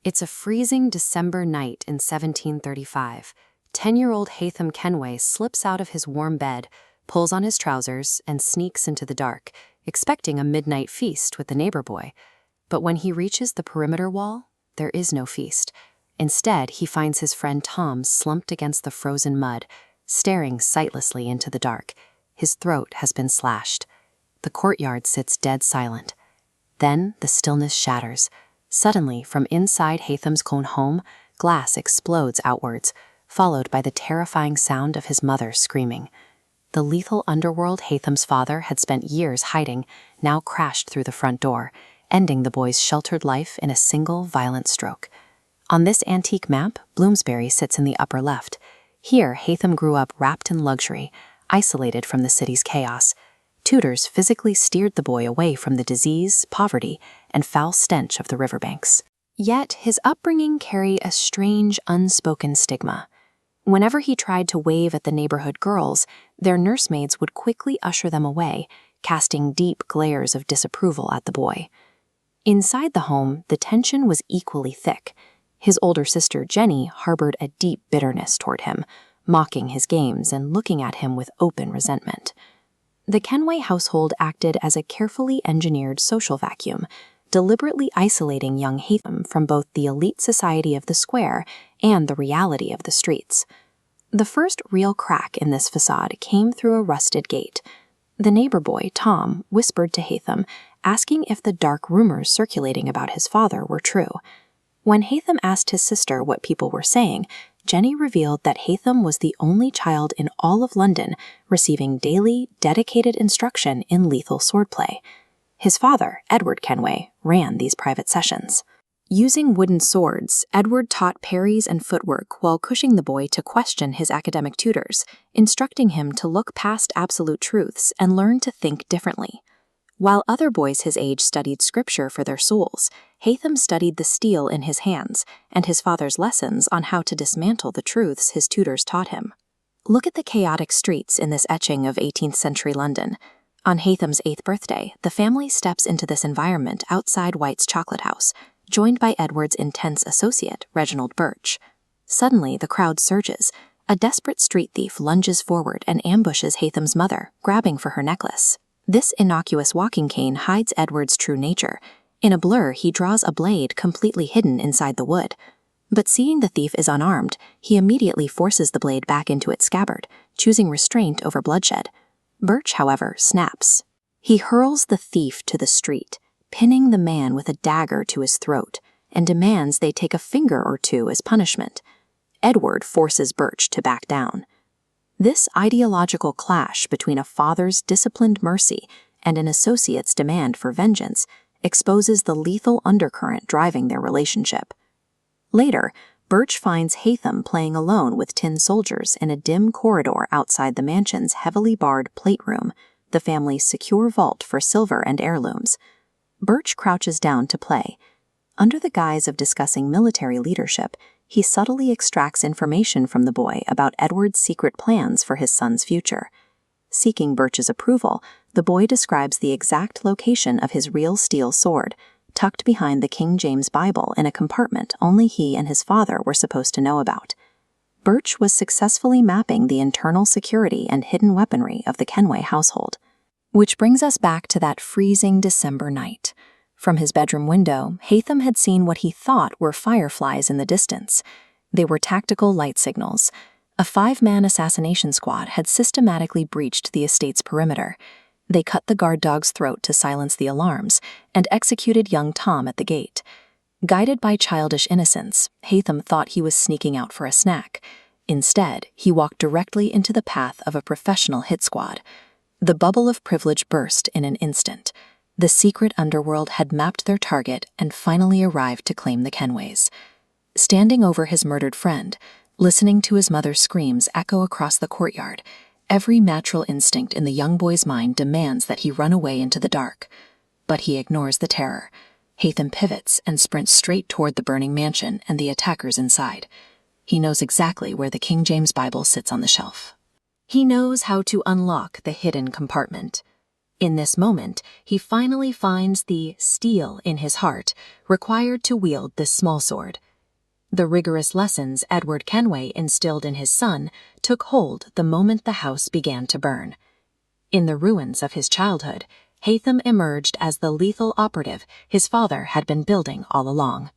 It's a freezing December night in 1735. 10-year-old Haytham Kenway slips out of his warm bed, pulls on his trousers, and sneaks into the dark, expecting a midnight feast with the neighbor boy. But when he reaches the perimeter wall, there is no feast. Instead, he finds his friend Tom slumped against the frozen mud, staring sightlessly into the dark. His throat has been slashed. The courtyard sits dead silent. Then the stillness shatters. Suddenly, from inside Haytham's own home, glass explodes outwards, followed by the terrifying sound of his mother screaming. The lethal underworld Haytham's father had spent years hiding now crashed through the front door, ending the boy's sheltered life in a single violent stroke. On this antique map, Bloomsbury sits in the upper left. Here, Haytham grew up wrapped in luxury, isolated from the city's chaos. Tutors physically steered the boy away from the disease, poverty, and foul stench of the riverbanks. Yet his upbringing carried a strange, unspoken stigma. Whenever he tried to wave at the neighborhood girls, their nursemaids would quickly usher them away, casting deep glares of disapproval at the boy. Inside the home, the tension was equally thick. His older sister, Jenny, harbored a deep bitterness toward him, mocking his games and looking at him with open resentment. The Kenway household acted as a carefully engineered social vacuum, deliberately isolating young Haytham from both the elite society of the square and the reality of the streets. The first real crack in this facade came through a rusted gate. The neighbor boy, Tom, whispered to Haytham, asking if the dark rumors circulating about his father were true. When Haytham asked his sister what people were saying, Jenny revealed that Haytham was the only child in all of London receiving daily, dedicated instruction in lethal swordplay. His father, Edward Kenway, ran these private sessions. Using wooden swords, Edward taught parries and footwork while pushing the boy to question his academic tutors, instructing him to look past absolute truths and learn to think differently. While other boys his age studied scripture for their souls, Haytham studied the steel in his hands and his father's lessons on how to dismantle the truths his tutors taught him. Look at the chaotic streets in this etching of 18th century London. On Haytham's 8th birthday, the family steps into this environment outside White's chocolate house, joined by Edward's intense associate, Reginald Birch. Suddenly, the crowd surges. A desperate street thief lunges forward and ambushes Haytham's mother, grabbing for her necklace. This innocuous walking cane hides Edward's true nature. In a blur, he draws a blade completely hidden inside the wood. But seeing the thief is unarmed, he immediately forces the blade back into its scabbard, choosing restraint over bloodshed. Birch, however, snaps. He hurls the thief to the street, pinning the man with a dagger to his throat, and demands they take a finger or two as punishment. Edward forces Birch to back down. This ideological clash between a father's disciplined mercy and an associate's demand for vengeance exposes the lethal undercurrent driving their relationship. Later, Birch finds Haytham playing alone with tin soldiers in a dim corridor outside the mansion's heavily barred plate room, the family's secure vault for silver and heirlooms. Birch crouches down to play. Under the guise of discussing military leadership, he subtly extracts information from the boy about Edward's secret plans for his son's future. Seeking Birch's approval, the boy describes the exact location of his real steel sword, tucked behind the King James Bible in a compartment only he and his father were supposed to know about. Birch was successfully mapping the internal security and hidden weaponry of the Kenway household. Which brings us back to that freezing December night. From his bedroom window, Haytham had seen what he thought were fireflies in the distance. They were tactical light signals. A 5-man assassination squad had systematically breached the estate's perimeter. They cut the guard dog's throat to silence the alarms and executed young Tom at the gate. Guided by childish innocence, Haytham thought he was sneaking out for a snack. Instead, he walked directly into the path of a professional hit squad. The bubble of privilege burst in an instant. The secret underworld had mapped their target and finally arrived to claim the Kenways. Standing over his murdered friend, listening to his mother's screams echo across the courtyard, every natural instinct in the young boy's mind demands that he run away into the dark. But he ignores the terror. Haytham pivots and sprints straight toward the burning mansion and the attackers inside. He knows exactly where the King James Bible sits on the shelf. He knows how to unlock the hidden compartment. In this moment, he finally finds the steel in his heart required to wield this small sword. The rigorous lessons Edward Kenway instilled in his son took hold the moment the house began to burn. In the ruins of his childhood, Haytham emerged as the lethal operative his father had been building all along.